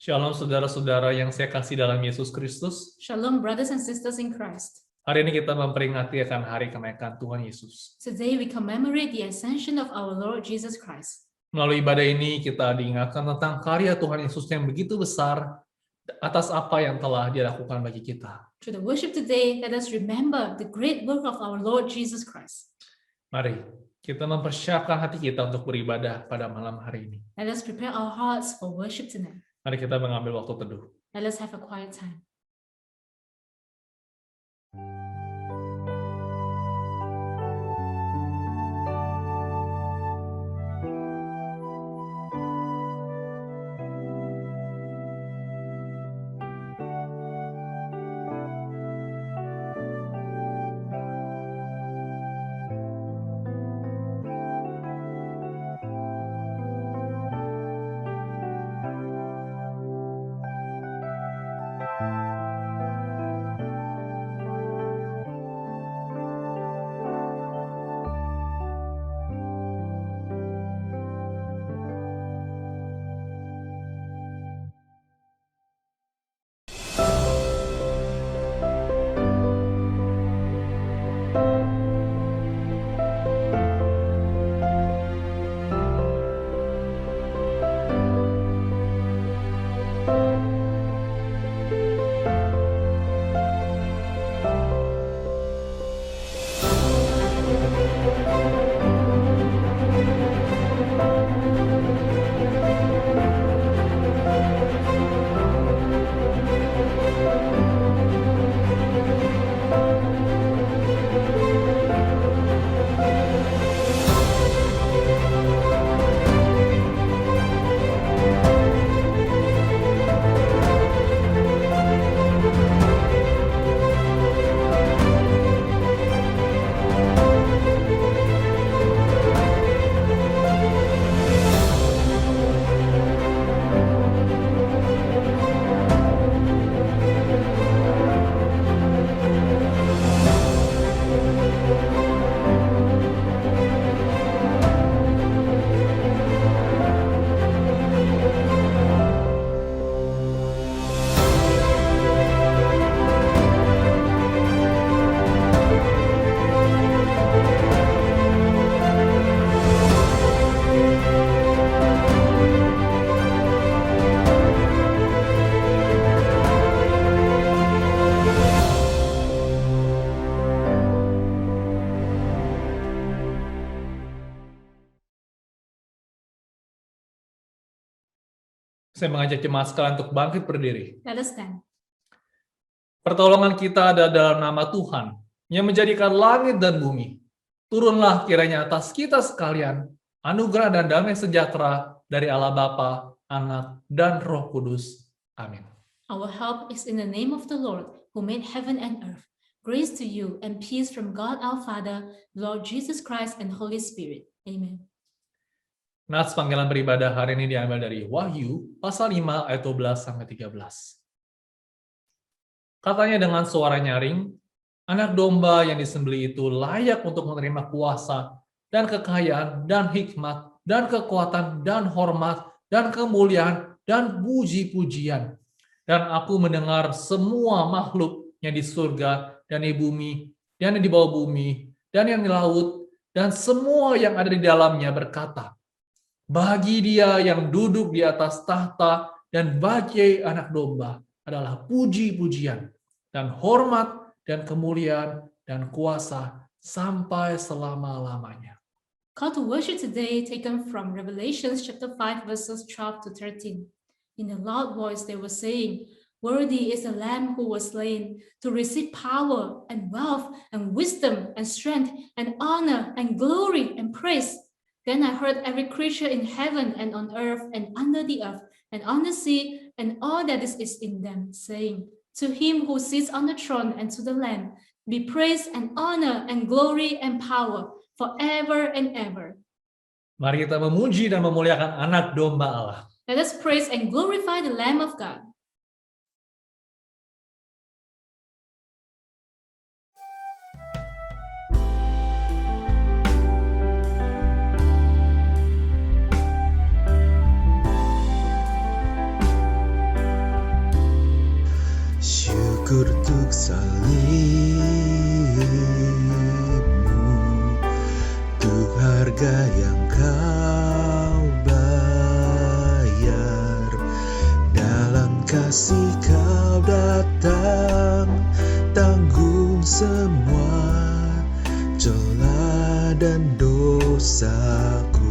Shalom saudara-saudara yang saya kasih dalam Yesus Kristus. Shalom, brothers and sisters in Christ. Hari ini kita memperingati akan hari kenaikan Tuhan Yesus. Today we commemorate the ascension of our Lord Jesus Christ. Melalui ibadah ini kita diingatkan tentang karya Tuhan Yesus yang begitu besar atas apa yang telah Dia lakukan bagi kita. Through the worship today, let us remember the great work of our Lord Jesus Christ. Mari kita mempersiapkan hati kita untuk beribadah pada malam hari ini. Let us prepare our hearts for worship tonight. Mari kita mengambil waktu teduh. Let us have a quiet time. Saya mengajak jemaat sekalian untuk bangkit berdiri. Let us stand. Pertolongan kita ada dalam nama Tuhan yang menjadikan langit dan bumi. Turunlah kiranya atas kita sekalian anugerah dan damai sejahtera dari Allah Bapa, Anak, dan Roh Kudus. Amin. Our help is in the name of the Lord, who made heaven and earth. Grace to you and peace from God our Father, Lord Jesus Christ, and Holy Spirit. Amen. Nats panggilan beribadah hari ini diambil dari Wahyu pasal 5 ayat 12-13. Katanya dengan suara nyaring, anak domba yang disembelih itu layak untuk menerima kuasa dan kekayaan dan hikmat dan kekuatan dan hormat dan kemuliaan dan puji-pujian. Dan aku mendengar semua makhluk yang di surga dan di bumi dan yang di bawah bumi dan yang di laut dan semua yang ada di dalamnya berkata, bagi Dia yang duduk di atas tahta dan bagi anak domba adalah puji-pujian dan hormat dan kemuliaan dan kuasa sampai selama-lamanya. Call to worship today taken from Revelation chapter 5 verses 12 to 13. In a loud voice they were saying, worthy is the Lamb who was slain to receive power and wealth and wisdom and strength and honor and glory and praise. Then I heard every creature in heaven and on earth and under the earth and on the sea and all that is in them, saying, to him who sits on the throne and to the Lamb be praise and honor and glory and power forever and ever. Mari kita memuji dan memuliakan anak domba Allah. Let us praise and glorify the Lamb of God. Syukur untuk salibmu, untuk harga yang kau bayar. Dalam kasih kau datang, tanggung semua celah dan dosaku.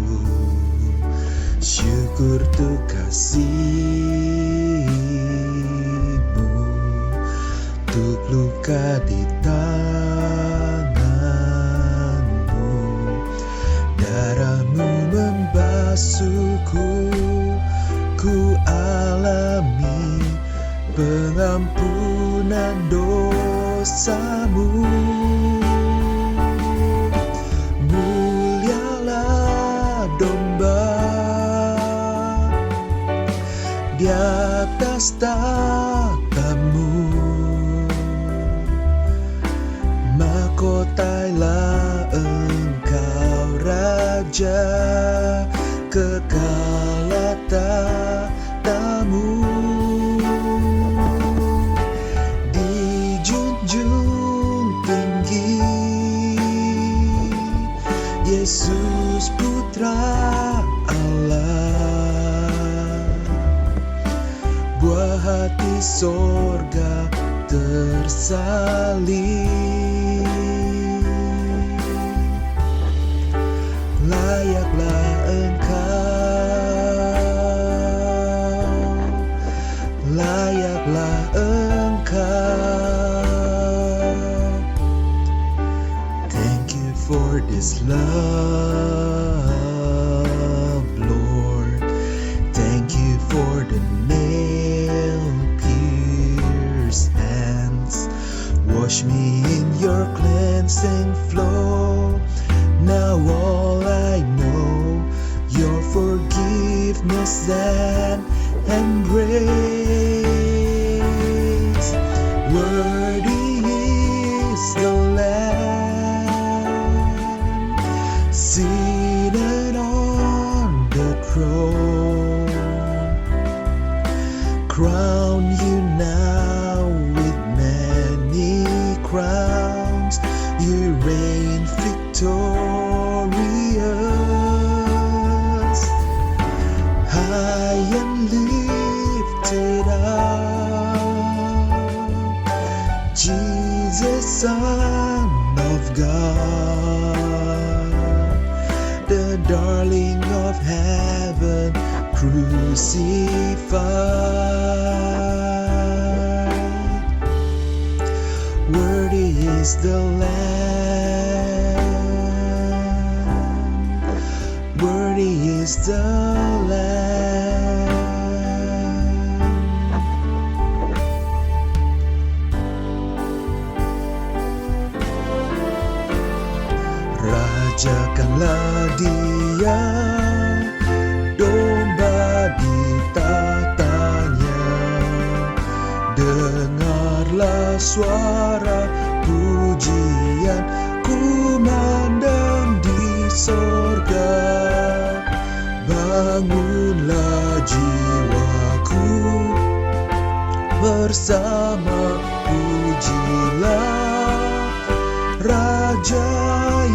Syukur untuk kasih-Mu, untuk luka di tangan-Mu. Darah-Mu membasuhku, ku alami pengampunan dosa-Mu. Mulialah domba di atas tahta-Mu, mahkotailah Engkau Raja, kekal tahta-Mu. Dijunjung tinggi Yesus Putra Allah, buah hati sorga tersalib. Layaklah Engkau, layaklah Engkau. Thank you for this love, Lord. Thank you for the nail-pierced hands. Wash me in your cleansing flow. Now all I know, your forgiveness and embrace. Worthy is the Lamb seated on the throne. Crown you now with many crowns. You reign victorious, high and lifted up. Jesus, Son of God, the darling of heaven, crucified. Worthy is the Lamb, worthy is the Lamb. Rajakanlah Dia, domba di tahtanya. Dengarlah suara pujian, kumandang di sorga. Bangunlah jiwaku, bersama pujilah Raja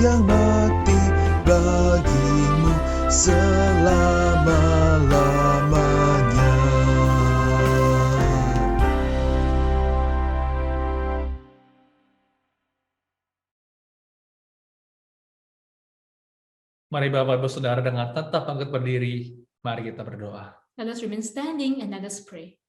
yang mati bagimu selama-lamanya. Mari Bapak Ibu Saudara dengan tetap angkat berdiri, mari kita berdoa. Let us remain standing and let us pray.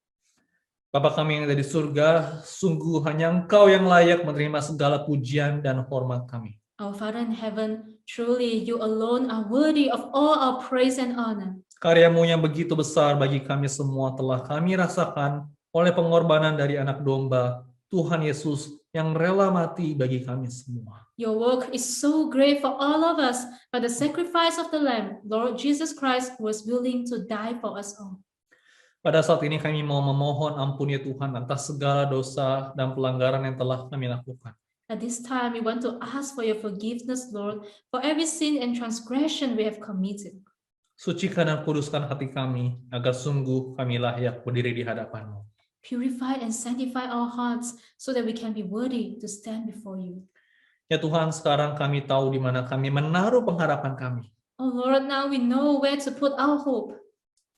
Bapa kami yang ada di surga, sungguh hanya Engkau yang layak menerima segala pujian dan hormat kami. Our Father in heaven, truly you alone are worthy of all our praise and honor. Karya-Mu yang begitu besar bagi kami semua telah kami rasakan oleh pengorbanan dari anak domba, Tuhan Yesus yang rela mati bagi kami semua. Your work is so great for all of us, but the sacrifice of the Lamb, Lord Jesus Christ, was willing to die for us all. Pada saat ini kami mau memohon ampun ya Tuhan atas segala dosa dan pelanggaran yang telah kami lakukan. At this time, we want to ask for your forgiveness, Lord, for every sin and transgression we have committed. Sucikan dan kuduskan hati kami, agar sungguh kami layak berdiri di hadapan-Mu. Purify and sanctify our hearts so that we can be worthy to stand before you. Ya Tuhan, sekarang kami tahu di mana kami menaruh pengharapan kami. Oh Lord, now we know where to put our hope.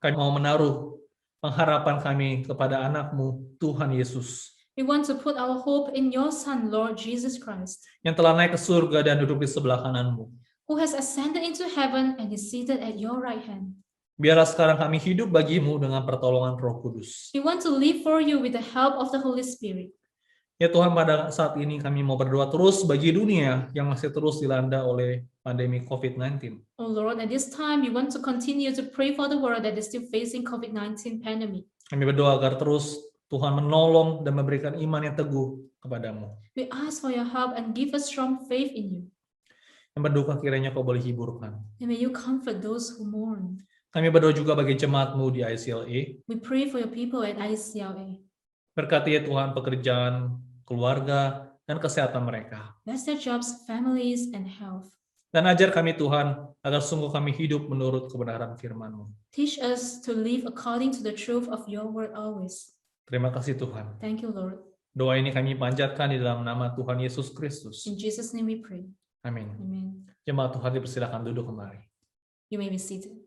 Kami mau menaruh pengharapan kami kepada anak-Mu, Tuhan Yesus, We want to put our hope in your Son, Lord Jesus Christ, yang telah naik ke surga dan duduk di sebelah kanan-Mu. who has ascended into heaven and is seated at your right hand. Biarlah sekarang kami hidup bagi-Mu dengan pertolongan Roh Kudus. We want to live for you with the help of the Holy Spirit. Ya Tuhan, pada saat ini kami mau berdoa terus bagi dunia yang masih terus dilanda oleh pandemi COVID-19. Oh Lord, at this time, we want to continue to pray for the world that is still facing COVID-19 pandemic. Kami berdoa agar terus Tuhan menolong dan memberikan iman yang teguh kepadamu. We ask for your help and give us strong faith in you. Yang berduka kiranya Kau boleh hiburkan. And may you comfort those who mourn. Kami berdoa juga bagi jemaat-Mu di ICLA. We pray for your people at ICLA. Berkati ya Tuhan pekerjaan, keluarga, dan kesehatan mereka. Bless their jobs, families, and health. Dan ajar kami Tuhan, agar sungguh kami hidup menurut kebenaran firman-Mu. Teach us to live according to the truth of your word always. Terima kasih Tuhan. Thank you, Lord. Doa ini kami panjatkan di dalam nama Tuhan Yesus Kristus. In Jesus' name we pray. Amin. Amen. Jemaat Tuhan dipersilakan duduk kembali. You may be seated.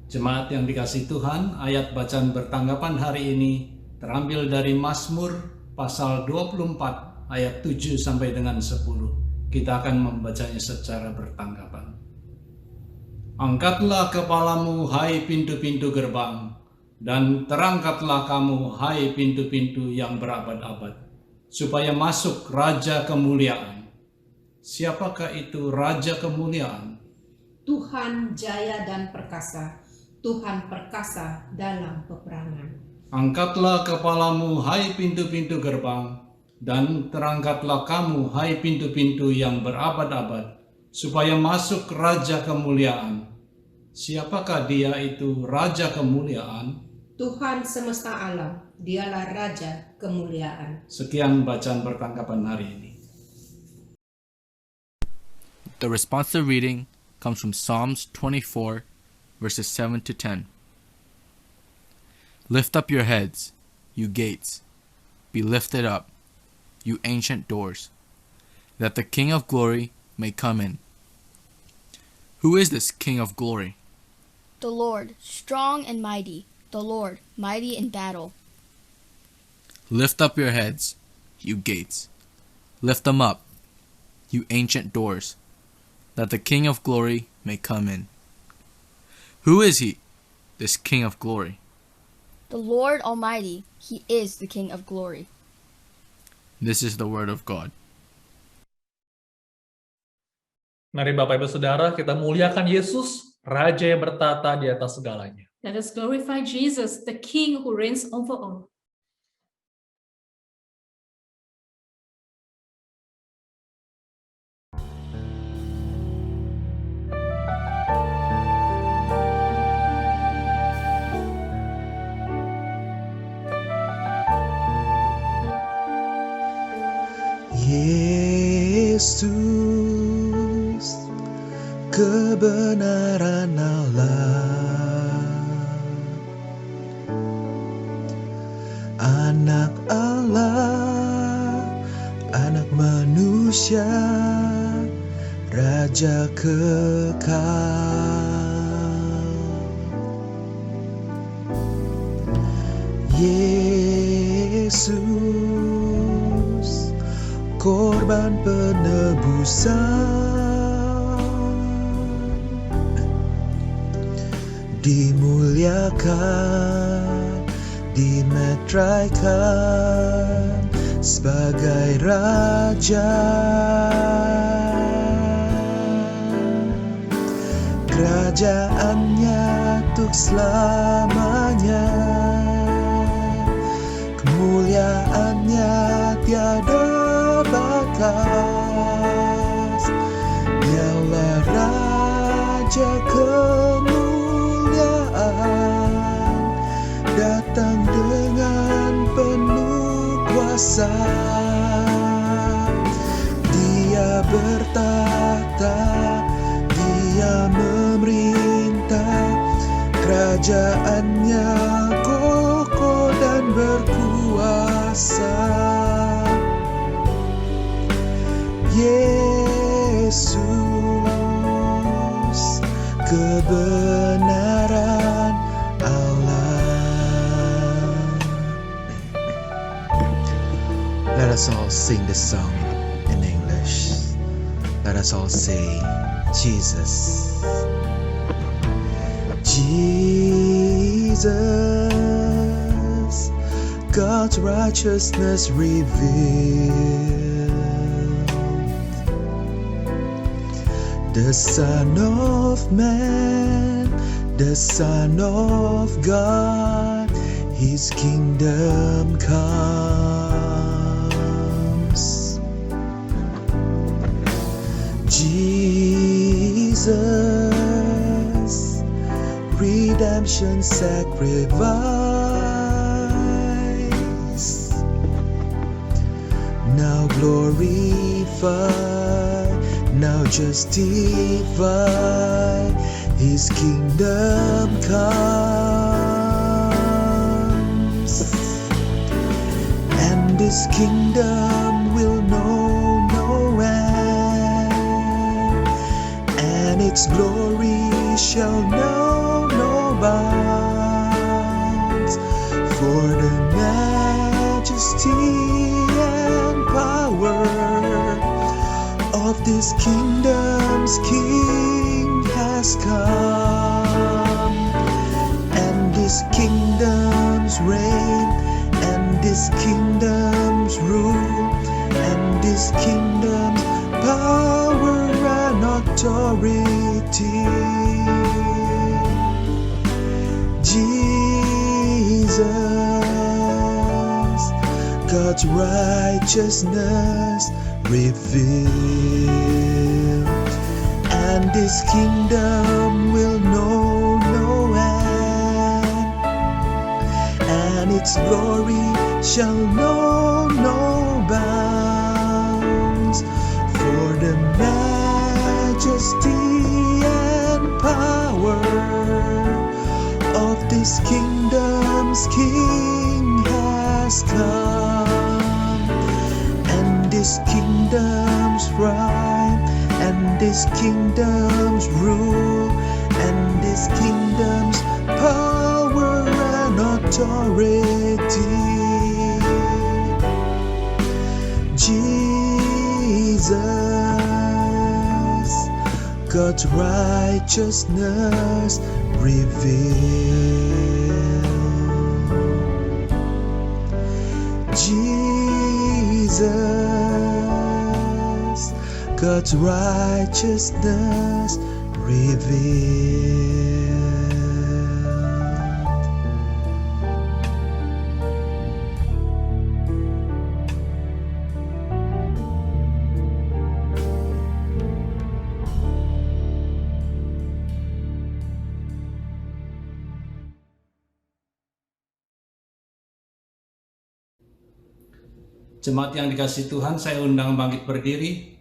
Jemaat yang dikasihi Tuhan, ayat bacaan bertanggapan hari ini terambil dari Mazmur pasal 24 ayat 7 sampai dengan 10. Kita akan membacanya secara bertanggapan. Angkatlah kepalamu, hai pintu-pintu gerbang, dan terangkatlah kamu, hai pintu-pintu yang berabad-abad, supaya masuk Raja Kemuliaan. Siapakah itu Raja Kemuliaan? Tuhan jaya dan perkasa, Tuhan perkasa dalam peperangan. Angkatlah kepalamu, hai pintu-pintu gerbang, dan terangkatlah kamu, hai pintu-pintu yang berabad-abad, supaya masuk Raja Kemuliaan. Siapakah dia itu Raja Kemuliaan? Tuhan semesta alam, dialah Raja Kemuliaan. Sekian bacaan pertangkapan hari ini. The responsive reading comes from Psalms 24, verses 7 to 10. Lift up your heads, you gates. Be lifted up, you ancient doors, that the King of glory may come in. Who is this King of glory? The Lord, strong and mighty, the Lord, mighty in battle. Lift up your heads, you gates. Lift them up, you ancient doors, that the King of glory may come in. Who is he, this King of glory? The Lord Almighty, He is the King of glory. This is the word of God. Mari Bapak Ibu Saudara, kita muliakan Yesus, Raja yang bertata di atas segalanya. Let us glorify Jesus, the King who reigns over all. Yesus, kebenaran Allah, anak Allah, anak manusia, Raja kekal. Yesus, korban penebusan, dimuliakan, dimeteraikan sebagai Raja. Kerajaannya untuk selamanya, kemuliaannya tiada batas. Dialah Raja kemuliaan, datang dengan penuh kuasa. Dia bertahta, Dia memerintah, kerajaannya kokoh kuasa. Yesus, kebenaran Allah. Let us all sing this song in English. Let us all say, Jesus. Jesus, God's righteousness revealed. The Son of Man, the Son of God, His kingdom comes. Jesus, redemption sacrifice, now glorified, now justified, His kingdom comes, and this kingdom will know no end, and its glory shall know no bounds, for the majesty and power of this kingdom's King has come, and this kingdom's reign, and this kingdom's rule, and this kingdom's power and authority. Jesus, God's righteousness revealed, and this kingdom will know no end, and its glory shall know no bounds, for the majesty and power of this kingdom's King has come, and this kingdom's reign, and this kingdom's rule, and this kingdom's power and authority. Jesus, God's righteousness revealed. Jesus, God's righteousness revealed. Jemaat yang dikasihi Tuhan, saya undang bangkit berdiri.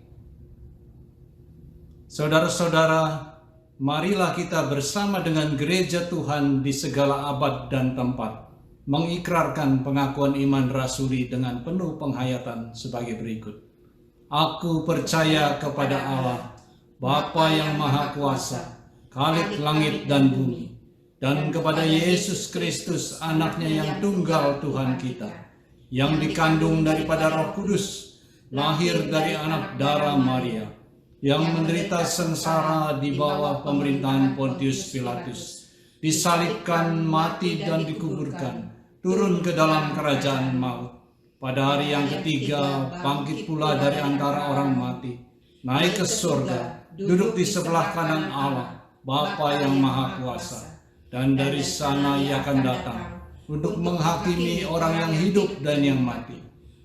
Saudara-saudara, marilah kita bersama dengan gereja Tuhan di segala abad dan tempat mengikrarkan pengakuan iman rasuli dengan penuh penghayatan sebagai berikut. Aku percaya kepada Allah, Bapa yang Maha Kuasa, Khalik langit dan bumi, dan kepada Yesus Kristus, anaknya yang tunggal Tuhan kita, yang dikandung daripada Roh Kudus, lahir dari anak darah Maria, yang menderita sengsara di bawah pemerintahan Pontius Pilatus, disalibkan, mati dan dikuburkan, turun ke dalam kerajaan maut. Pada hari yang ketiga, bangkit pula dari antara orang mati, naik ke surga, duduk di sebelah kanan Allah, Bapa yang Maha Kuasa, dan dari sana Ia akan datang untuk menghakimi orang yang hidup dan yang mati.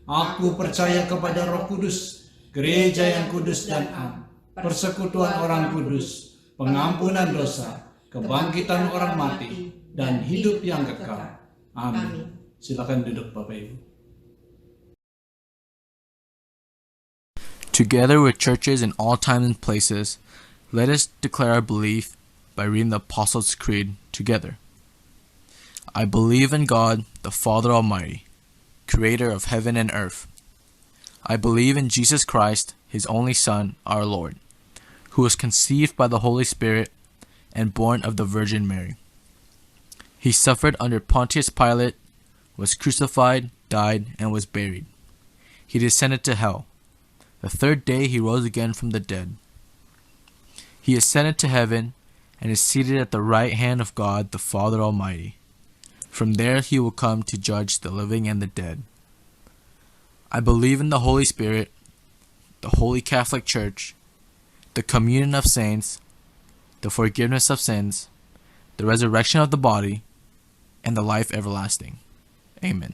Aku percaya kepada Roh Kudus, gereja yang kudus dan am, persekutuan orang kudus, pengampunan dosa, kebangkitan orang mati, dan hidup yang kekal. Amin. Silakan duduk Bapak Ibu. Together with churches in all times and places, let us declare our belief by reading the Apostles' Creed together. I believe in God, the Father Almighty, creator of heaven and earth. I believe in Jesus Christ, his only Son, our Lord, who was conceived by the Holy Spirit and born of the Virgin Mary. He suffered under Pontius Pilate, was crucified, died, and was buried. He descended to hell. The third day he rose again from the dead. He ascended to heaven and is seated at the right hand of God the Father Almighty. From there he will come to judge the living and the dead. I believe in the Holy Spirit, the Holy Catholic Church, the communion of saints, the forgiveness of sins, the resurrection of the body, and the life everlasting. Amen.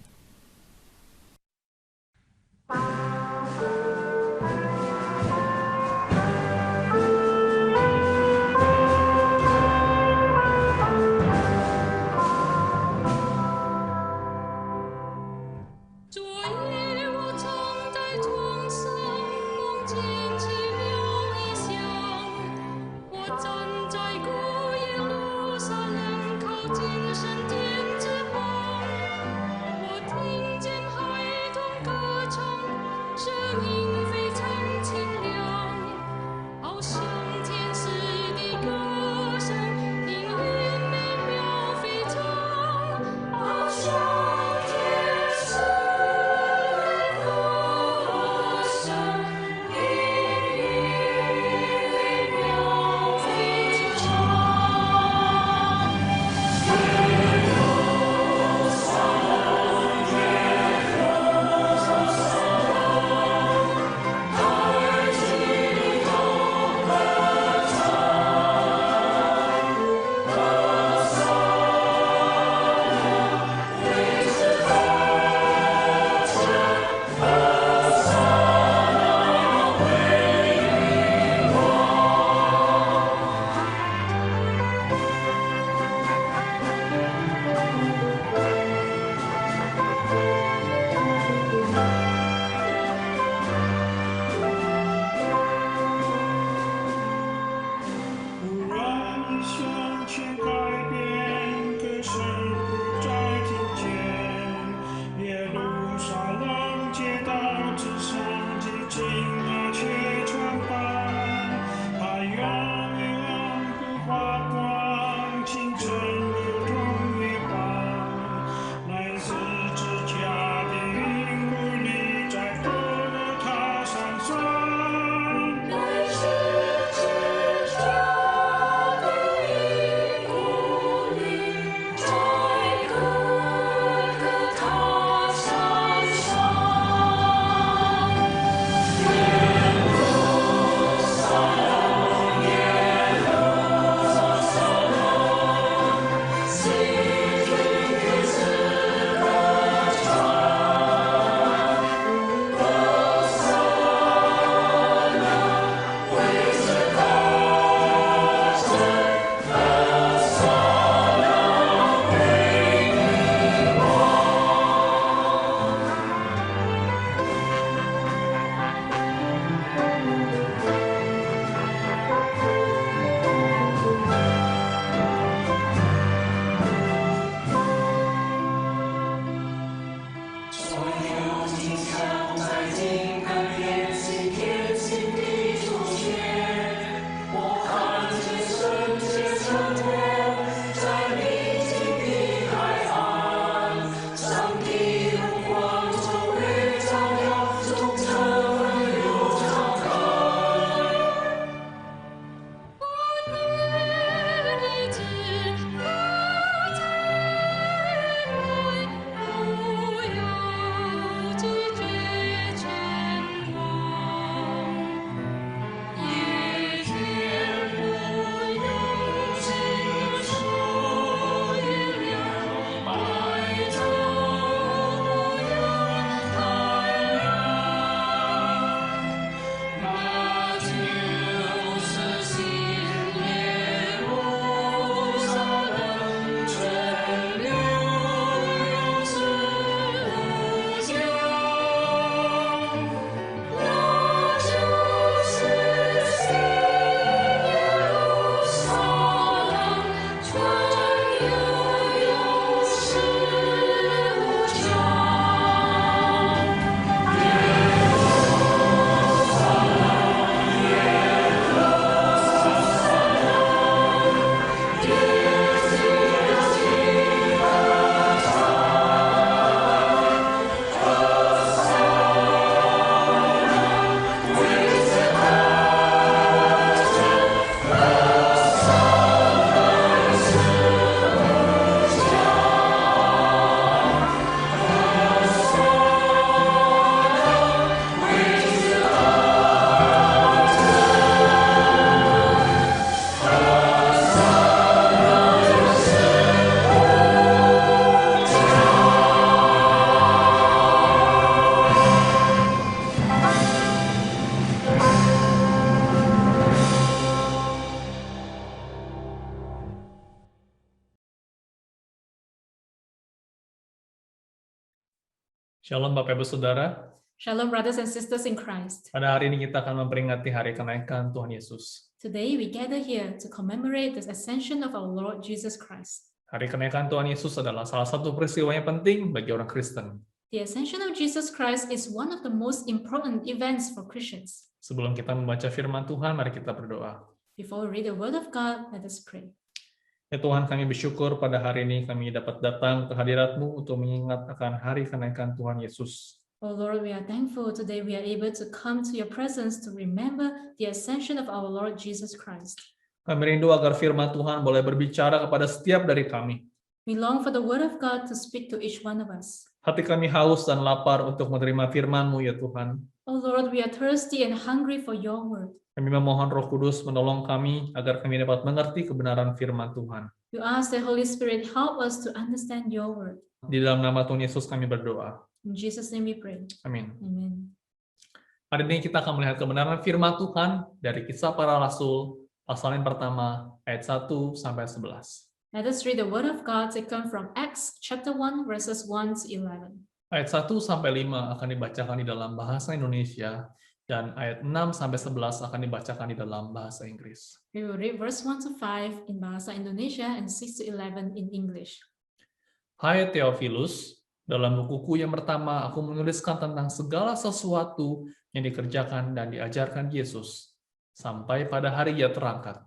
Shalom Bapak Ibu Saudara. Shalom, brothers and sisters in Christ. Pada hari ini kita akan memperingati hari kenaikan Tuhan Yesus. Today we gather here to commemorate the ascension of our Lord Jesus Christ. Hari kenaikan Tuhan Yesus adalah salah satu peristiwa yang penting bagi orang Kristen. The ascension of Jesus Christ is one of the most important events for Christians. Sebelum kita membaca firman Tuhan, mari kita berdoa. Before we read the word of God, let us pray. Ya Tuhan, kami bersyukur pada hari ini kami dapat datang ke hadirat-Mu untuk mengingat akan hari kenaikan Tuhan Yesus. Oh Lord, we are thankful today we are able to come to your presence to remember the ascension of our Lord Jesus Christ. Kami rindu agar firman Tuhan boleh berbicara kepada setiap dari kami. We long for the word of God to speak to each one of us. Hati kami haus dan lapar untuk menerima firman-Mu ya Tuhan. Oh Lord, we are thirsty and hungry for your word. Kami memohon Roh Kudus menolong kami agar kami dapat mengerti kebenaran firman Tuhan. You ask the Holy Spirit help us to understand your word. Di dalam nama Tuhan Yesus kami berdoa. In Jesus' name we pray. Amin. Amen. Hari ini kita akan melihat kebenaran firman Tuhan dari Kisah Para Rasul, pasal yang pertama, ayat 1 sampai 11. Let us read the word of God taken from Acts chapter 1 verses 1 to 11. Ayat 1 sampai 5 akan dibacakan di dalam bahasa Indonesia, dan ayat 6 sampai 11 akan dibacakan di dalam bahasa Inggris. We will read verse 1 to 5 in Bahasa Indonesia and 6 to 11 in English. Hai Theophilus, dalam bukuku yang pertama aku menuliskan tentang segala sesuatu yang dikerjakan dan diajarkan Yesus, sampai pada hari Ia terangkat.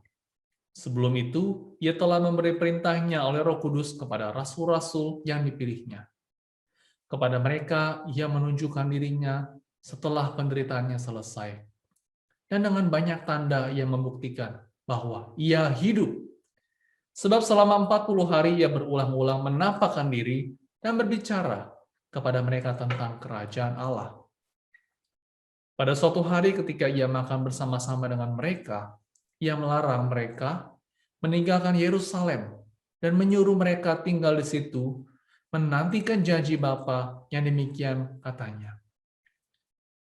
Sebelum itu, Ia telah memberi perintahnya oleh Roh Kudus kepada rasul-rasul yang dipilihnya. Kepada mereka, Ia menunjukkan dirinya setelah penderitaannya selesai. Dan dengan banyak tanda Ia membuktikan bahwa Ia hidup. Sebab selama 40 hari Ia berulang-ulang menampakkan diri dan berbicara kepada mereka tentang kerajaan Allah. Pada suatu hari ketika Ia makan bersama-sama dengan mereka, Ia melarang mereka meninggalkan Yerusalem dan menyuruh mereka tinggal di situ, menantikan janji Bapa yang demikian katanya.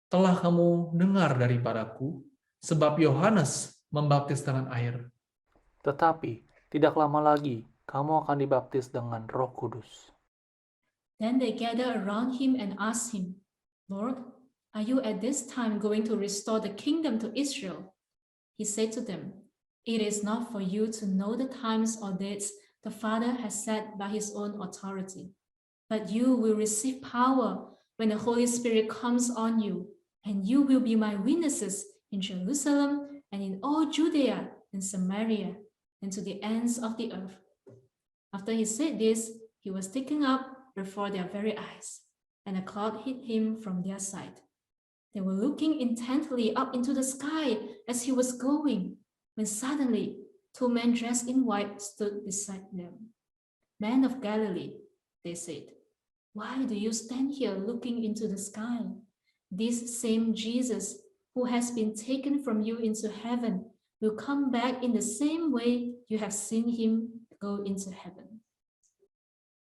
Telah kamu dengar daripadaku, sebab Yohanes membaptis dengan air. Tetapi tidak lama lagi kamu akan dibaptis dengan Roh Kudus. Then they gathered around him and asked him, Lord, are you at this time going to restore the kingdom to Israel? He said to them, it is not for you to know the times or dates the Father has set by his own authority, but you will receive power when the Holy Spirit comes on you, and you will be my witnesses in Jerusalem and in all Judea and Samaria and to the ends of the earth. After he said this, he was taken up before their very eyes, and a cloud hid him from their sight. They were looking intently up into the sky as he was going, when suddenly 2 men dressed in white stood beside them. Men of Galilee, they said, why do you stand here looking into the sky? This same Jesus who has been taken from you into heaven will come back in the same way you have seen him go into heaven.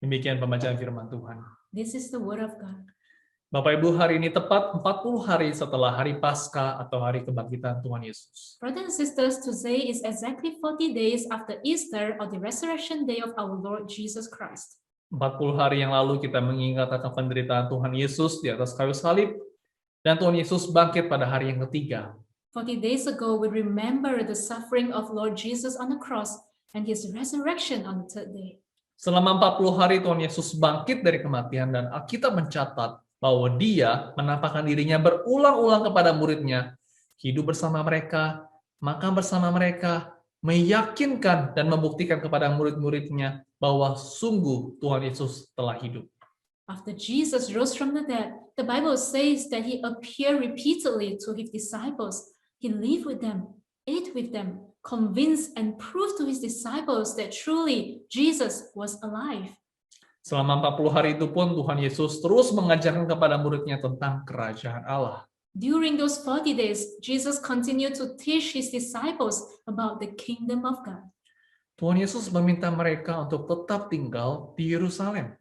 Demikian pembacaan firman Tuhan. This is the word of God. Bapak Ibu, hari ini tepat 40 hari setelah hari Paskah atau hari kebangkitan Tuhan Yesus. Brothers and sisters, today is exactly 40 days after Easter or the resurrection day of our Lord Jesus Christ. 40 hari yang lalu kita mengingat akan penderitaan Tuhan Yesus di atas kayu salib, dan Tuhan Yesus bangkit pada hari yang ketiga. 40 days ago, we remember the suffering of Lord Jesus on the cross and his resurrection on the third day. Selama 40 hari Tuhan Yesus bangkit dari kematian, dan Alkitab mencatat bahwa Dia menampakkan dirinya berulang-ulang kepada muridnya, hidup bersama mereka, makan bersama mereka, meyakinkan dan membuktikan kepada murid-muridnya bahwa sungguh Tuhan Yesus telah hidup. After Jesus rose from the dead, the Bible says that he appeared repeatedly to his disciples. He lived with them, ate with them, convinced and proved to his disciples that truly Jesus was alive. Selama 40 hari itu pun Tuhan Yesus terus mengajarkan kepada muridnya tentang kerajaan Allah. During those 40 days, Jesus continued to teach his disciples about the kingdom of God. Tuhan Yesus meminta mereka untuk tetap tinggal di Yerusalem,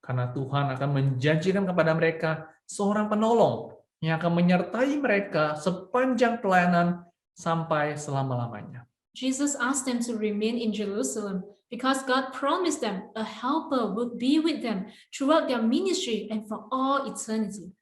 karena Tuhan akan menjanjikan kepada mereka seorang penolong yang akan menyertai mereka sepanjang pelayanan sampai selama-lamanya. Jesus asked them to remain in Jerusalem because God promised them a helper would be with them throughout their ministry and for all eternity,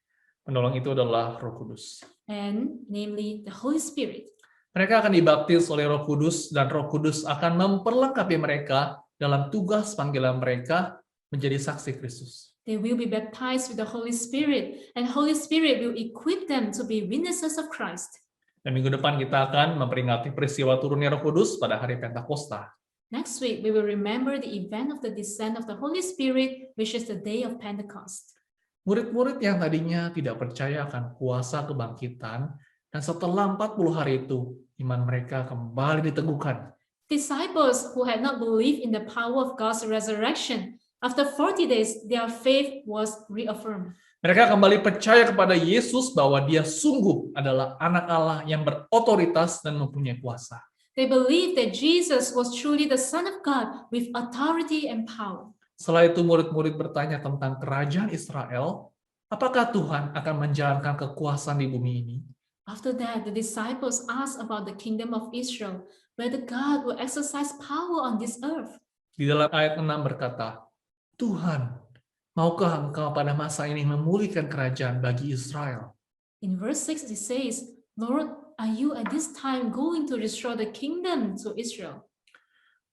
Penolong itu adalah Roh Kudus. and namely the Holy Spirit. Mereka akan dibaptis oleh Roh Kudus dan Roh Kudus akan memperlengkapi mereka dalam tugas panggilan mereka menjadi saksi Kristus. They will be baptized with the Holy Spirit, and Holy Spirit will equip them to be witnesses of Christ. Dan minggu depan kita akan memperingati peristiwa turunnya Roh Kudus pada hari Pentakosta. Next week, we will remember the event of the descent of the Holy Spirit, which is the day of Pentecost. Murid-murid yang tadinya tidak percaya akan kuasa kebangkitan, dan setelah 40 hari itu, iman mereka kembali diteguhkan. Disciples who had not believed in the power of God's resurrection, after 40 days, their faith was reaffirmed. Mereka kembali percaya kepada Yesus bahwa dia sungguh adalah anak Allah yang berotoritas dan mempunyai kuasa. They believed that Jesus was truly the Son of God with authority and power. Setelah itu murid-murid bertanya tentang kerajaan Israel, apakah Tuhan akan menjalankan kekuasaan di bumi ini? After that, the disciples asked about the kingdom of Israel, whether God will exercise power on this earth. Di dalam ayat 6 berkata, Tuhan, maukah engkau pada masa ini memulihkan kerajaan bagi Israel? In verse 6, it says, Lord, are you at this time going to restore the kingdom to Israel?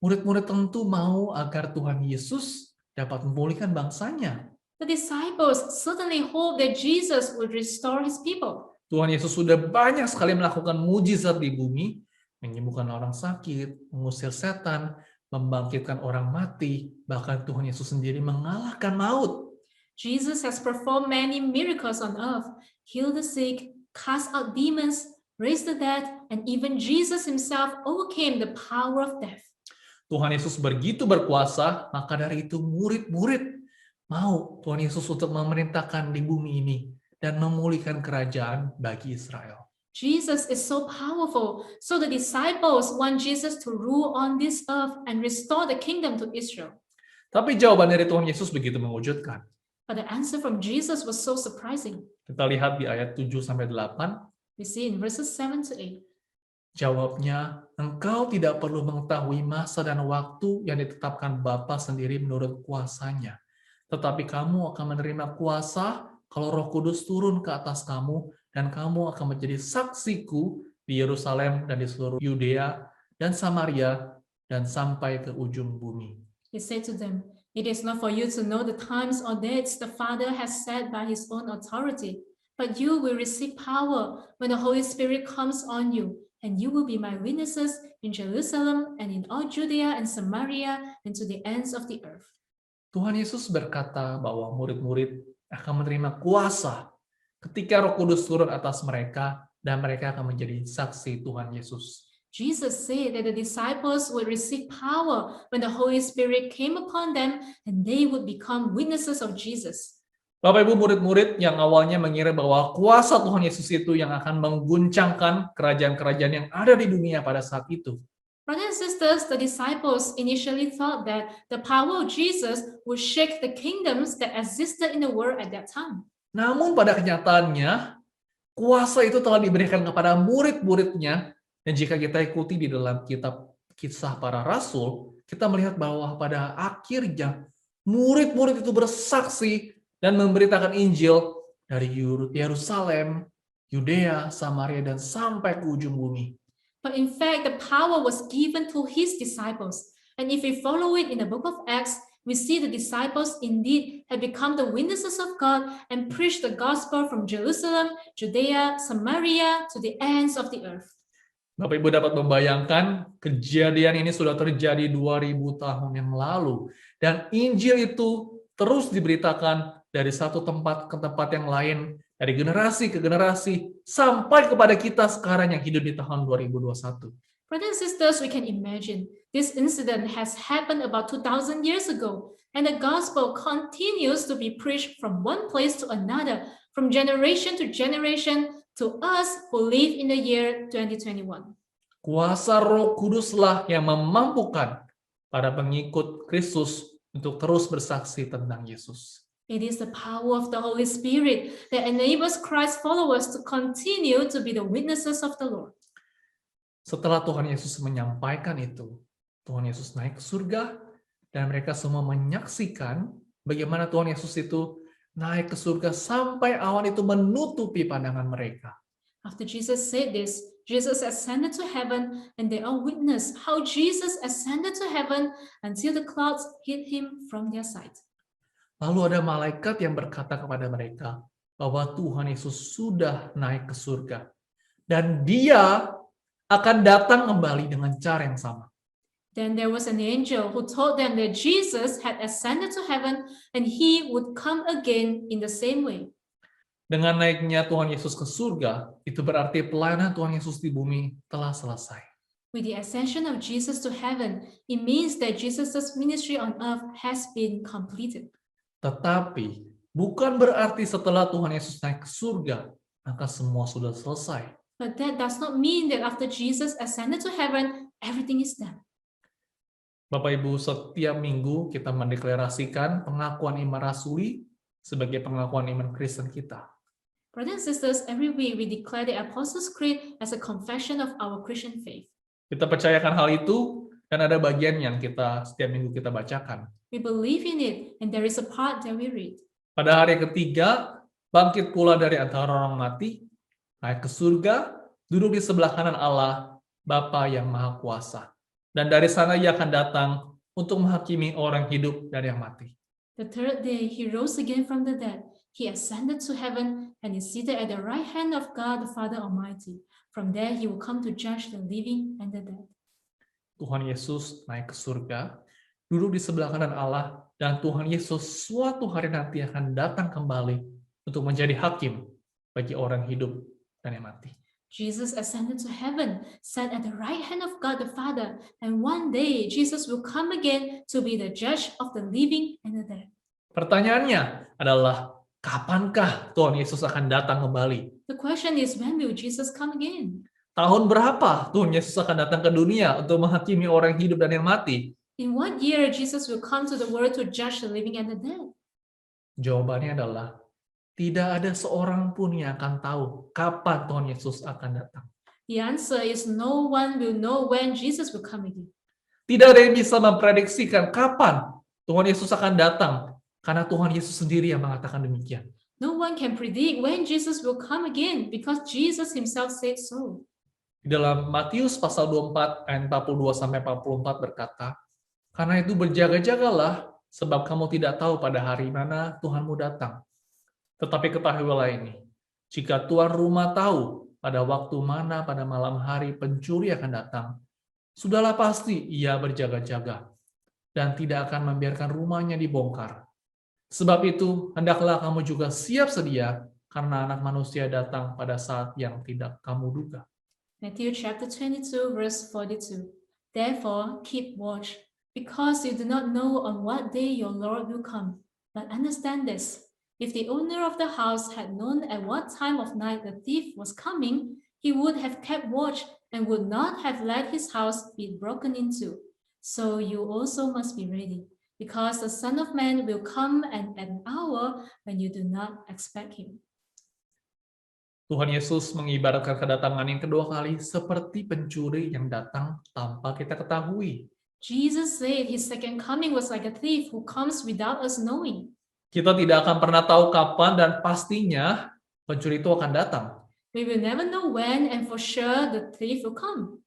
Murid-murid tentu mau agar Tuhan Yesus dapat memulihkan bangsanya. The disciples certainly hope that Jesus would restore his people. Tuhan Yesus sudah banyak sekali melakukan mujizat di bumi, menyembuhkan orang sakit, mengusir setan, membangkitkan orang mati, bahkan Tuhan Yesus sendiri mengalahkan maut. Jesus has performed many miracles on earth, healed the sick, cast out demons, raised the dead, and even Jesus himself overcame the power of death. Tuhan Yesus begitu berkuasa, maka dari itu murid-murid mau Tuhan Yesus untuk memerintahkan di bumi ini dan memulihkan kerajaan bagi Israel. Jesus is so powerful, so the disciples want Jesus to rule on this earth and restore the kingdom to Israel. Tapi jawaban dari Tuhan Yesus begitu mengejutkan. But the answer from Jesus was so surprising. Kita lihat di ayat 7-8. We see in verses 7 to 8. Jawabnya, engkau tidak perlu mengetahui masa dan waktu yang ditetapkan Bapa sendiri menurut kuasanya. Tetapi kamu akan menerima kuasa kalau Roh Kudus turun ke atas kamu, dan kamu akan menjadi saksiku di Yerusalem dan di seluruh Yudea dan Samaria dan sampai ke ujung bumi. He said to them, It is not for you to know the times or dates the Father has set by his own authority, but you will receive power when the Holy Spirit comes on you, and you will be my witnesses in Jerusalem and in all Judea and Samaria and to the ends of the earth. Tuhan Yesus berkata bahwa murid-murid akan menerima kuasa ketika Roh Kudus turun atas mereka dan mereka akan menjadi saksi Tuhan Yesus. Jesus said that the disciples would receive power when the Holy Spirit came upon them and they would become witnesses of Jesus. Bapak Ibu murid-murid yang awalnya mengira bahwa kuasa Tuhan Yesus itu yang akan mengguncangkan kerajaan-kerajaan yang ada di dunia pada saat itu. Brothers and sisters, the disciples initially thought that the power of Jesus would shake the kingdoms that existed in the world at that time. Namun pada kenyataannya, kuasa itu telah diberikan kepada murid-muridnya, dan jika kita ikuti di dalam kitab Kisah Para Rasul, kita melihat bahwa pada akhirnya murid-murid itu bersaksi dan memberitakan Injil dari Yerusalem, Yudea, Samaria, dan sampai ke ujung bumi. But in fact, the power was given to his disciples. And if we follow it in the book of Acts, we see the disciples indeed had become the witnesses of God and preached the gospel from Jerusalem, Judea, Samaria, to the ends of the earth. Bapak Ibu dapat membayangkan kejadian ini sudah terjadi 2000 tahun yang lalu. Dan Injil itu terus diberitakan dari satu tempat ke tempat yang lain, dari generasi ke generasi, sampai kepada kita sekarang yang hidup di tahun 2021. Brothers and sisters, we can imagine this incident has happened about 2,000 years ago, and the gospel continues to be preached from one place to another, from generation to generation, to us who live in the year 2021. Kuasa Roh Kuduslah yang memampukan para pengikut Kristus untuk terus bersaksi tentang Yesus. It is the power of the Holy Spirit that enables Christ's followers to continue to be the witnesses of the Lord. Setelah Tuhan Yesus menyampaikan itu, Tuhan Yesus naik ke surga, dan mereka semua menyaksikan bagaimana Tuhan Yesus itu naik ke surga sampai awan itu menutupi pandangan mereka. After Jesus said this, Jesus ascended to heaven, and they all witnessed how Jesus ascended to heaven until the clouds hid him from their sight. Lalu ada malaikat yang berkata kepada mereka bahwa Tuhan Yesus sudah naik ke surga, dan Dia akan datang kembali dengan cara yang sama. Then there was an angel who told them that Jesus had ascended to heaven and he would come again in the same way. Dengan naiknya Tuhan Yesus ke surga, itu berarti pelayanan Tuhan Yesus di bumi telah selesai. With the ascension of Jesus to heaven, it means that Jesus' ministry on earth has been completed. Tetapi bukan berarti setelah Tuhan Yesus naik ke surga, maka semua sudah selesai. But that does not mean that after Jesus ascended to heaven, everything is done. Bapak Ibu, setiap minggu kita mendeklarasikan pengakuan iman rasuli sebagai pengakuan iman Kristen kita. Brothers and sisters, every week we declare the Apostles' Creed as a confession of our Christian faith. Kita percayakan hal itu, dan ada bagian yang kita setiap minggu kita bacakan. We believe in it, and there is a part that we read. Pada hari ketiga, bangkit pula dari antara orang mati, naik ke surga, duduk di sebelah kanan Allah, Bapa yang Maha Kuasa. Dan dari sana Ia akan datang untuk menghakimi orang hidup dan yang mati. The third day, he rose again from the dead. He ascended to heaven and is seated at the right hand of God the Father Almighty. From there, he will come to judge the living and the dead. Tuhan Yesus naik ke surga, duduk di sebelah kanan Allah, dan Tuhan Yesus suatu hari nanti akan datang kembali untuk menjadi hakim bagi orang hidup dan yang mati. Jesus ascended to heaven, sat at the right hand of God the Father, and one day Jesus will come again to be the judge of the living and the dead. Pertanyaannya adalah, kapankah Tuhan Yesus akan datang kembali? The question is, when will Jesus come again? Tahun berapa Tuhan Yesus akan datang ke dunia untuk menghakimi orang hidup dan yang mati? In what year Jesus will come to the world to judge the living and the dead? Jawabannya adalah, tidak ada seorang pun yang akan tahu kapan Tuhan Yesus akan datang. The answer is no one will know when Jesus will come again. Tidak ada yang bisa memprediksikan kapan Tuhan Yesus akan datang, karena Tuhan Yesus sendiri yang mengatakan demikian. No one can predict when Jesus will come again because Jesus himself said so. Di dalam Matius pasal 24 ayat 42-44 berkata, karena itu berjaga-jagalah, sebab kamu tidak tahu pada hari mana Tuhanmu datang. Tetapi ketahuilah ini, jika tuan rumah tahu pada waktu mana pada malam hari pencuri akan datang, sudahlah pasti ia berjaga-jaga dan tidak akan membiarkan rumahnya dibongkar. Sebab itu, hendaklah kamu juga siap sedia, karena anak manusia datang pada saat yang tidak kamu duga. Matthew chapter 22, verse 42. Therefore, keep watch, because you do not know on what day your Lord will come. But understand this, if the owner of the house had known at what time of night the thief was coming, he would have kept watch and would not have let his house be broken into. So you also must be ready, because the Son of Man will come at an hour when you do not expect him. Tuhan Yesus mengibaratkan kedatangan yang kedua kali seperti pencuri yang datang tanpa kita ketahui. Jesus said his second coming was like a thief who comes without us knowing. Kita tidak akan pernah tahu kapan dan pastinya pencuri itu akan datang. We will never know when and for sure the thief will come.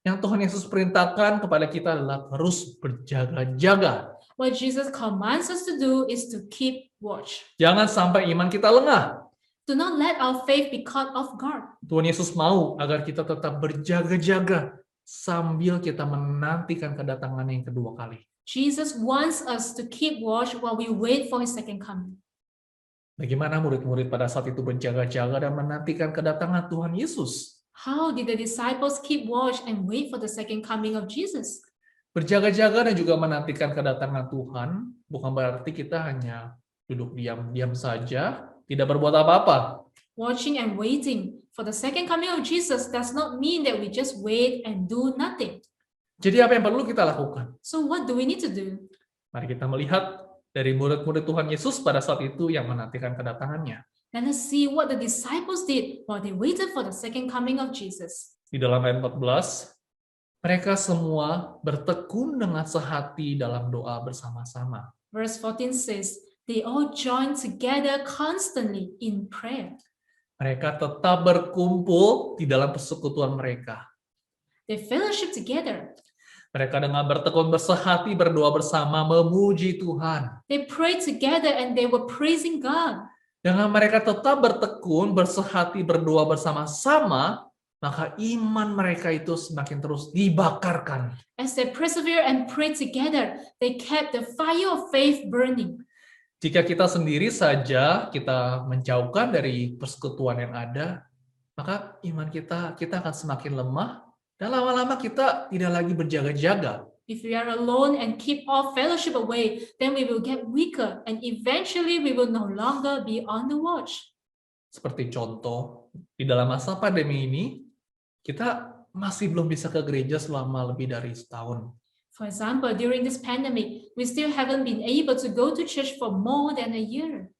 Yang Tuhan Yesus perintahkan kepada kita adalah terus berjaga-jaga. What Jesus commands us to do is to keep watch. Jangan sampai iman kita lengah. Do not let our faith be caught off guard. Tuhan Yesus mau agar kita tetap berjaga-jaga sambil kita menantikan kedatangan yang kedua kali. Jesus wants us to keep watch while we wait for his second coming. Bagaimana murid-murid pada saat itu berjaga-jaga dan menantikan kedatangan Tuhan Yesus? How did the disciples keep watch and wait for the second coming of Jesus? Berjaga-jaga dan juga menantikan kedatangan Tuhan bukan berarti kita hanya duduk diam-diam saja, tidak berbuat apa-apa. Watching and waiting for the second coming of Jesus does not mean that we just wait and do nothing. Jadi apa yang perlu kita lakukan? So what do we need to do? Mari kita melihat dari murid-murid Tuhan Yesus pada saat itu yang menantikan kedatangannya. Let us see what the disciples did while they waited for the second coming of Jesus. Di dalam ayat 14, Mereka semua bertekun dengan sehati dalam doa bersama-sama. Verse 14 says, they all joined together constantly in prayer. Mereka tetap berkumpul di dalam persekutuan mereka. They fellowship together. Mereka dengan bertekun bersehati berdoa bersama memuji Tuhan. They prayed together and they were praising God. Dengan mereka tetap bertekun, bersehati, berdoa bersama-sama, maka iman mereka itu semakin terus dibakarkan. As they persevere and pray together, they kept the fire of faith burning. Jika kita sendiri saja kita menjauhkan dari persekutuan yang ada, maka iman kita akan semakin lemah dan lama-lama kita tidak lagi berjaga-jaga. If we are alone and keep all fellowship away, then we will get weaker and eventually we will no longer be on the watch. Seperti contoh, di dalam masa pandemi ini, kita masih belum bisa ke gereja selama lebih dari setahun. For example, during this pandemic, we still haven't been able to go to church for more than a year.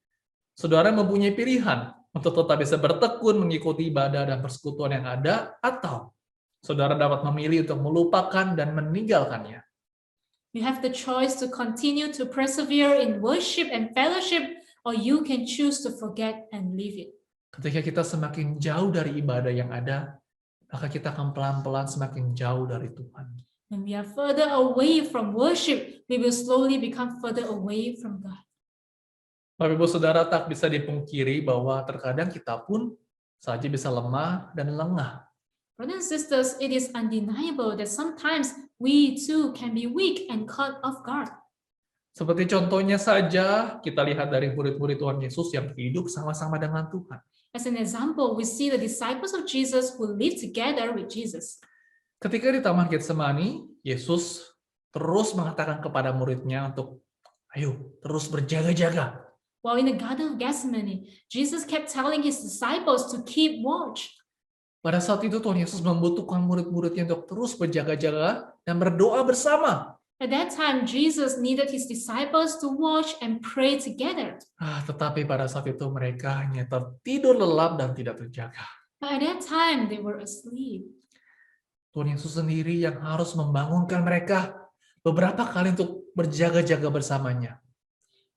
Saudara mempunyai pilihan untuk tetap bisa bertekun mengikuti ibadah dan persekutuan yang ada, atau saudara dapat memilih untuk melupakan dan meninggalkannya. You have the choice to continue to persevere in worship and fellowship, or you can choose to forget and leave it. Ketika kita semakin jauh dari ibadah yang ada, maka kita akan pelan-pelan semakin jauh dari Tuhan. When we are further away from worship, we will slowly become further away from God. Bapak Ibu Saudara, tak bisa dipungkiri bahwa terkadang kita pun saja bisa lemah dan lengah. Brothers and sisters, it is undeniable that sometimes we too can be weak and caught off guard. Seperti contohnya saja, kita lihat dari murid-murid Tuhan Yesus yang hidup sama-sama dengan Tuhan. As an example, we see the disciples of Jesus who lived together with Jesus. Ketika di Taman Getsemani, Yesus terus mengatakan kepada muridnya untuk, ayo, terus berjaga-jaga. While in the Garden of Gethsemane, Jesus kept telling his disciples to keep watch. Pada saat itu Tuhan Yesus membutuhkan murid-muridnya untuk terus berjaga-jaga dan berdoa bersama. At that time, Jesus needed his disciples to watch and pray together. Tetapi pada saat itu mereka hanya tertidur lelap dan tidak terjaga. But at that time, they were asleep. Tuhan Yesus sendiri yang harus membangunkan mereka beberapa kali untuk berjaga-jaga bersamanya.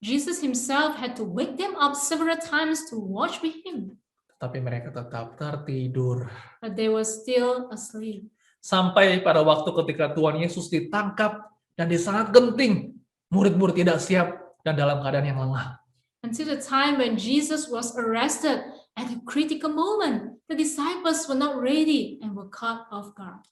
Jesus himself had to wake them up several times to watch with him. Tapi mereka tetap tertidur. But they were still asleep. Sampai pada waktu ketika Tuhan Yesus ditangkap dan dia sangat genting, murid-murid tidak siap dan dalam keadaan yang lengah. Until the time when Jesus was arrested at a critical moment, the disciples were not ready and were caught off guard.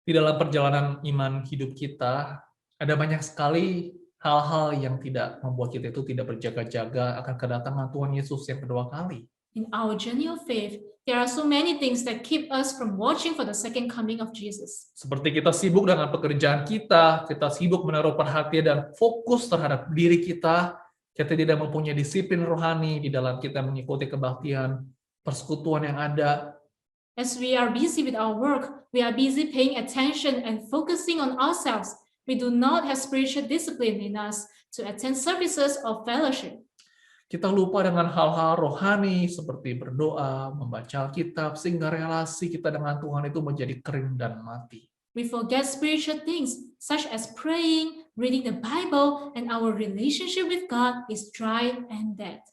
Di dalam perjalanan iman hidup kita, ada banyak sekali hal-hal yang tidak membuat kita itu tidak berjaga-jaga akan kedatangan Tuhan Yesus yang kedua kali. In our journey of faith, there are so many things that keep us from watching for the second coming of Jesus. Seperti kita sibuk dengan pekerjaan kita sibuk menaruh perhatian dan fokus terhadap diri kita tidak mempunyai disiplin rohani di dalam kita mengikuti kebaktian, persekutuan yang ada. As we are busy with our work, we are busy paying attention and focusing on ourselves. We do not have spiritual discipline in us to attend services or fellowship. Kita lupa dengan hal-hal rohani seperti berdoa, membaca Alkitab, sehingga relasi kita dengan Tuhan itu menjadi kering dan mati. We forget spiritual things such as praying, reading the Bible, and our relationship with God is dry and dead.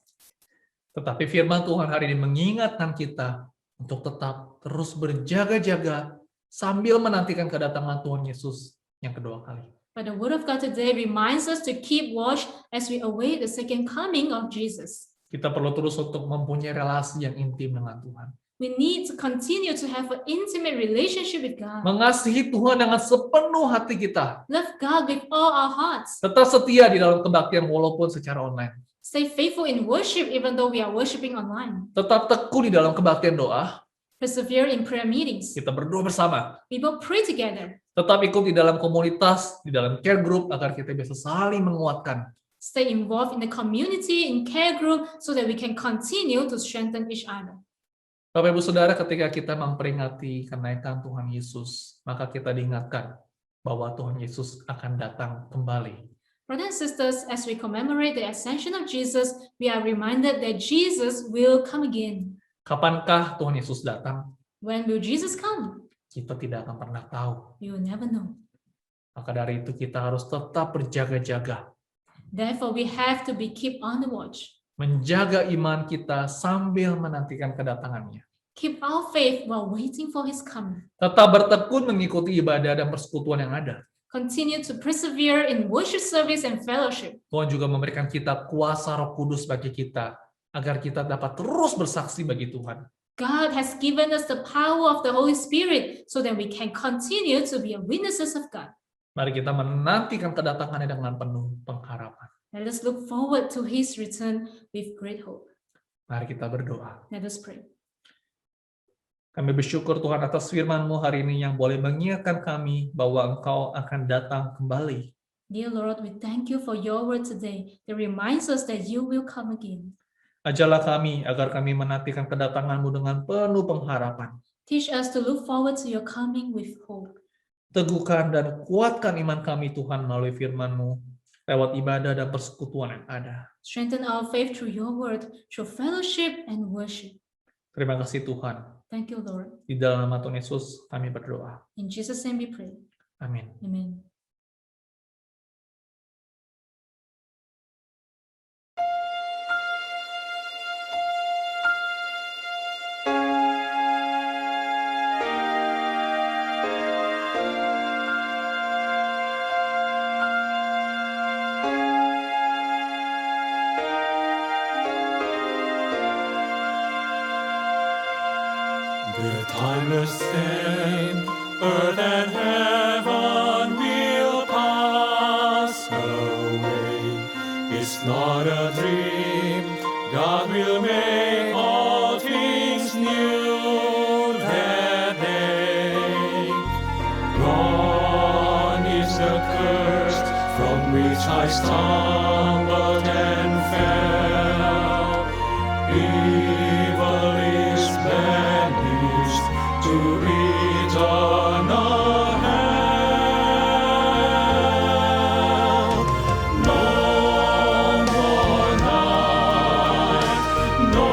Tetapi firman Tuhan hari ini mengingatkan kita untuk tetap terus berjaga-jaga sambil menantikan kedatangan Tuhan Yesus yang kedua kali. But the word of God today reminds us to keep watch as we await the second coming of Jesus. Kita perlu terus untuk mempunyai relasi yang intim dengan Tuhan. We need to continue to have an intimate relationship with God. Mengasihi Tuhan dengan sepenuh hati kita. Love God with all our hearts. Tetap setia di dalam kebaktian walaupun secara online. Stay faithful in worship even though we are worshiping online. Tetap tekun di dalam kebaktian doa. Persevere in prayer meetings. Kita berdoa bersama. We both pray together. Tetap ikut di dalam komunitas, di dalam care group agar kita bisa saling menguatkan. Stay involved in the community, in care group, so that we can continue to strengthen each other. Bapak Ibu Saudara, ketika kita memperingati kenaikan Tuhan Yesus, maka kita diingatkan bahwa Tuhan Yesus akan datang kembali. Brothers and sisters, as we commemorate the ascension of Jesus, we are reminded that Jesus will come again. Kapankah Tuhan Yesus datang? When will Jesus come? Kita tidak akan pernah tahu. We will never know. Maka dari itu kita harus tetap berjaga-jaga. Therefore, we have to keep on the watch. Menjaga iman kita sambil menantikan kedatangannya. Keep our faith while waiting for his coming. Tetap bertekun mengikuti ibadah dan persekutuan yang ada. Continue to persevere in worship service and fellowship. Tuhan juga memberikan kita kuasa Roh Kudus bagi kita, agar kita dapat terus bersaksi bagi Tuhan. God has given us the power of the Holy Spirit so that we can continue to be witnesses of God. Mari kita menantikan kedatangannya dengan penuh pengharapan. Let us look forward to his return with great hope. Mari kita berdoa. Let us pray. Kami bersyukur Tuhan atas firman-Mu hari ini yang boleh mengingatkan kami bahwa Engkau akan datang kembali. Dear Lord, we thank you for your word today that reminds us that you will come again. Ajarlah kami agar kami menantikan kedatangan-Mu dengan penuh pengharapan. Teach us to look forward to your coming with hope. Teguhkan dan kuatkan iman kami Tuhan melalui firman-Mu, lewat ibadah dan persekutuan yang ada. Strengthen our faith through your word, through fellowship and worship. Terima kasih Tuhan. Thank you, Lord. Di dalam nama Tuhan Yesus kami berdoa. In Jesus' name we pray. Amin. Amen. The timeless thing, earth and heaven will pass away. It's not a dream, God will make all things new that day. Gone is the curse from which I stumbled and fell. Evil is banished to eternal hell. No more night, no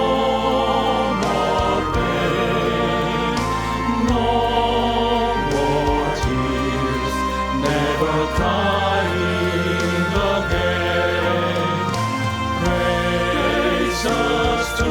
more pain, no more tears, never crying again. Praise us to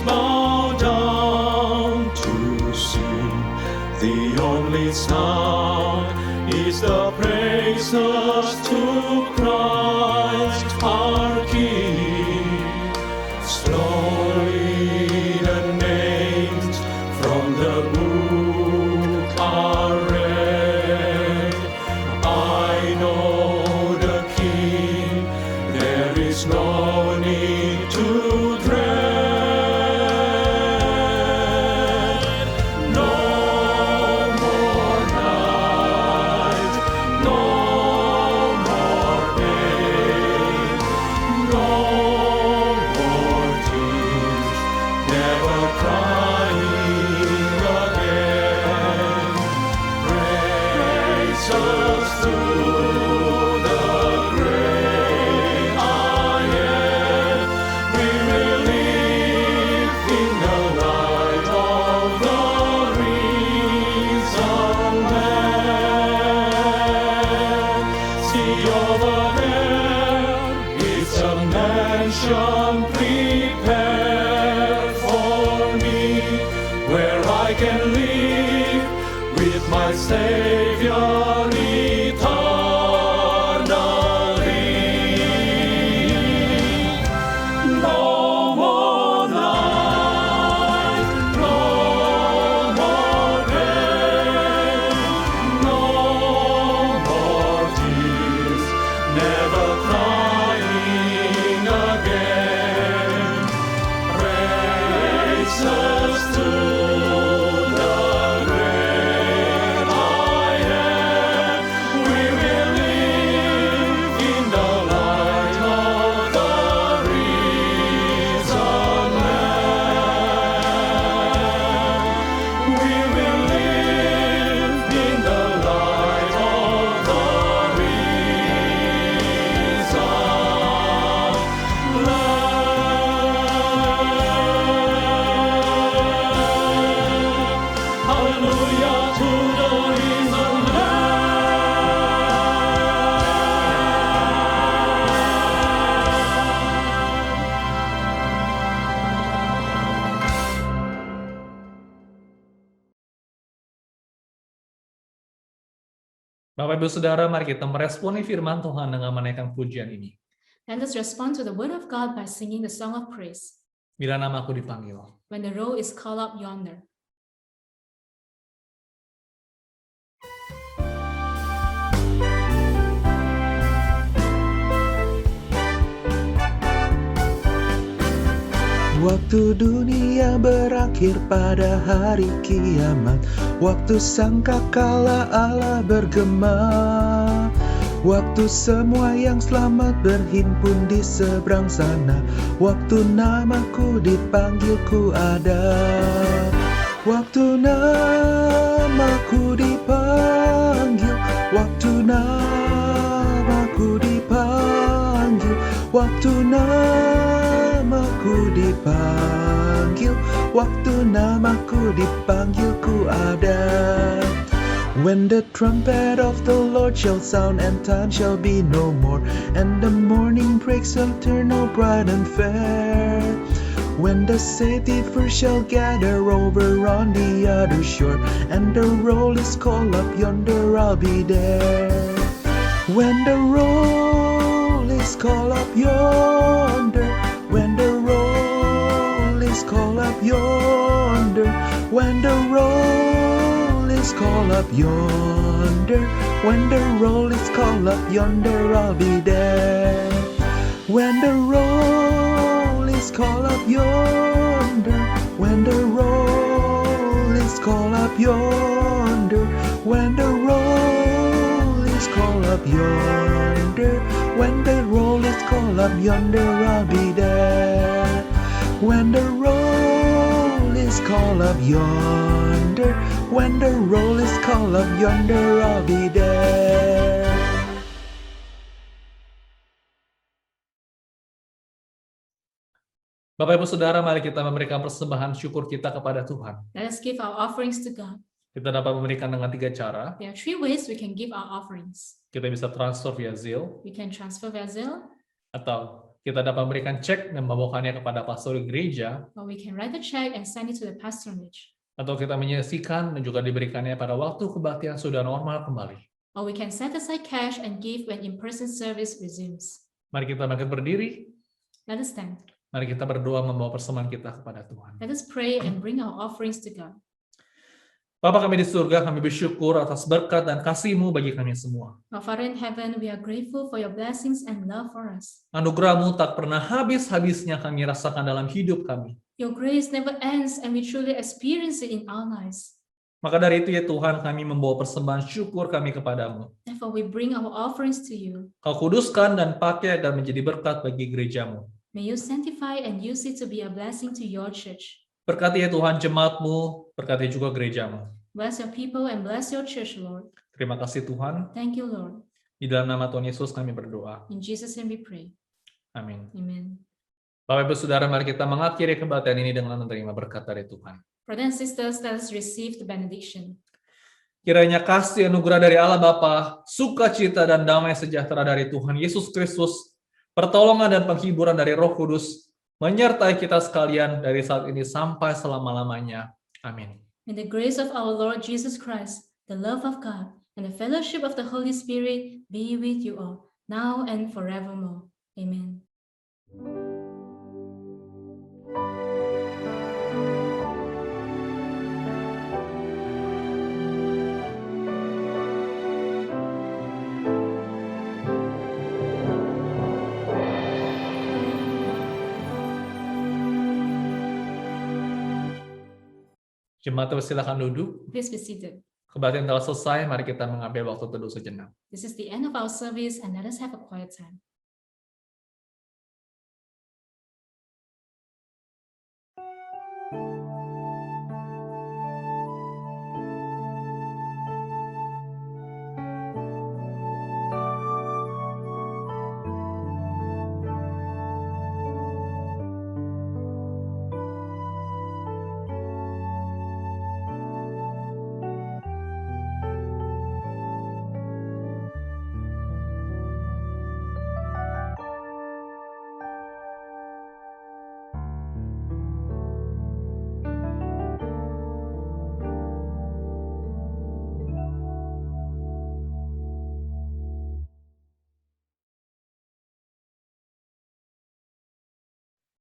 bow down to sing. The only sound is the praises to Christ our King. Slowly the names from the book are read. I know the King, there is no need to dread. Prepared for me, where I can live with my Savior eternally. No more night, no more pain, no more tears, never crying again. Praises to the great I am. Bapak Ibu Saudara, mari kita meresponi firman Tuhan dengan menaikkan pujian ini. Let us respond to the word of God by singing the song of praise. Bila namaku dipanggil. When the roll is called up yonder. Waktu dunia berakhir pada hari kiamat, waktu sangkakala Allah bergema, waktu semua yang selamat berhimpun di seberang sana, waktu namaku dipanggil ku ada. Waktu namaku dipanggil, waktu namaku dipanggil, waktu namaku dipanggil, waktu namaku dipanggil ku ada. When the trumpet of the Lord shall sound and time shall be no more, and the morning breaks shall turn all bright and fair. When the city first shall gather over on the other shore, and the roll is called up yonder, I'll be there. When the roll is called up yonder, when the roll is called up yonder, when the roll is called up yonder, when the roll is called up yonder, I'll be there. When the roll is called up yonder, when the roll is called up yonder, when the roll is called up yonder, when the roll is called up yonder, I'll be there. When the roll is called up yonder, when the roll is called up yonder, I'll be there. Bapak Ibu Saudara, mari kita memberikan persembahan syukur kita kepada Tuhan. Let us give our offerings to God. Kita dapat memberikan dengan 3 cara. There are 3 ways we can give our offerings. Kita bisa transfer via Zelle, We can transfer via Zelle, atau kita dapat memberikan cek dan membawakannya kepada pastor gereja, or we can write a check and send it to the patronage. atau kita menyisikan dan juga diberikannya pada waktu kebaktian sudah normal kembali. Or we can set aside cash and give when in-person service resumes. Mari kita bangkit berdiri, Let us stand. mari kita berdoa membawa persembahan kita kepada Tuhan. Let us pray and bring our offerings to God. Bapa kami di surga, kami bersyukur atas berkat dan kasih-Mu bagi kami semua. Our Father in heaven, we are grateful for your blessings and love for us. Anugerah-Mu tak pernah habis-habisnya kami rasakan dalam hidup kami. Your grace never ends and we truly experience it in our lives. Maka dari itu ya Tuhan, kami membawa persembahan syukur kami kepadamu. Therefore, we bring our offerings to you. Kau kuduskan dan pakai dan menjadi berkat bagi gerejamu. May you sanctify and use it to be a blessing to your church. Berkati ya Tuhan jemaat-Mu, berkati juga gerejamu. Bless your people and bless your church, Lord. Terima kasih Tuhan. Thank you, Lord. Di dalam nama Tuhan Yesus kami berdoa. In Jesus' name we pray. Amin. Amen. Bapak Ibu Saudara, mari kita mengakhiri kebaktian ini dengan menerima berkat dari Tuhan. Brothers and sisters, let us receive the benediction. Kiranya kasih anugerah dari Allah Bapa, sukacita dan damai sejahtera dari Tuhan Yesus Kristus, pertolongan dan penghiburan dari Roh Kudus, menyertai kita sekalian dari saat ini sampai selama-lamanya. Amin. May the grace of our Lord Jesus Christ, the love of God, and the fellowship of the Holy Spirit be with you all, now and forevermore. Amen. Jemaat silakan duduk. Please be seated. Kebaktian telah selesai, mari kita mengambil waktu teduh sejenak. This is the end of our service, and let us have a quiet time.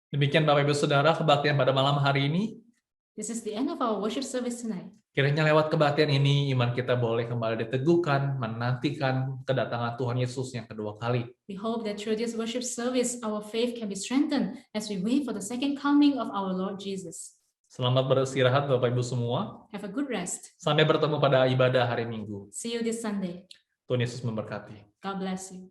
Demikian Bapak Ibu Saudara kebaktian pada malam hari ini. This is the end of our worship service tonight. Kiranya lewat kebaktian ini iman kita boleh kembali diteguhkan, menantikan kedatangan Tuhan Yesus yang kedua kali. We hope that through this worship service, our faith can be strengthened as we wait for the second coming of our Lord Jesus. Selamat beristirahat Bapak Ibu semua. Have a good rest. Sampai bertemu pada ibadah hari Minggu. See you this Sunday. Tuhan Yesus memberkati. God bless you.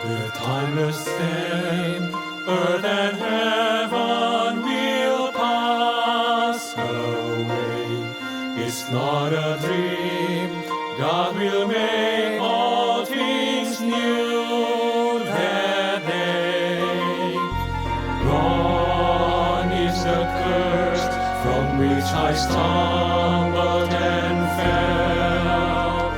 The timeless fame, earth and heaven will pass away. It's not a dream, God will make all things new that day. Gone is the curse from which I stumbled and fell.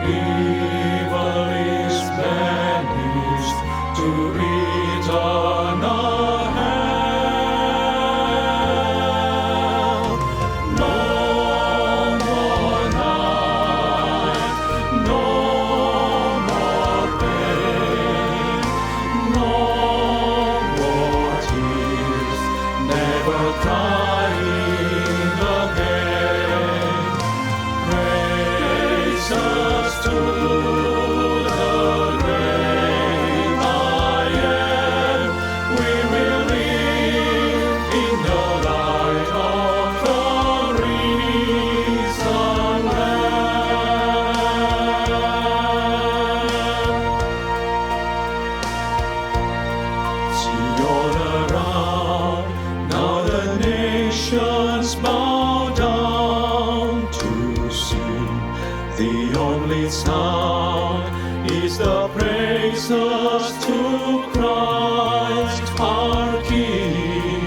Evil is banished to eternal hell. No more night, no more pain, no more tears, never crying again. Praises to the great I am. We will live in the light of the risen Lamb. See all around, now the nations bow down to sing. The only sound is the praises to Christ our King.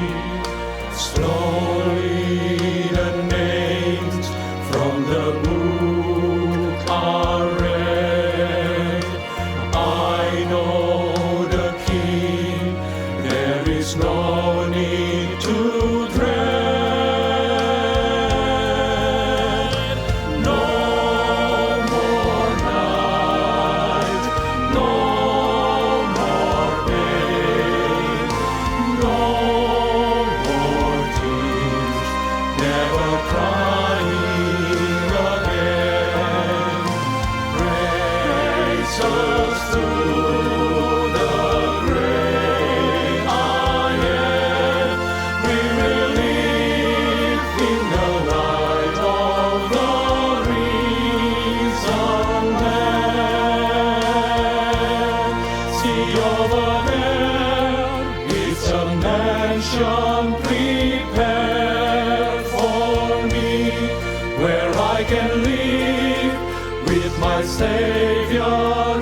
Slowly the names from the book are read. I know the King, there is no need to dread. No more night, no more pain, no more tears, never crying again. Praises to the great I am. We will live in the light of the risen Lamb. See over there, it's a mansion prepared for me, where I can live with my Savior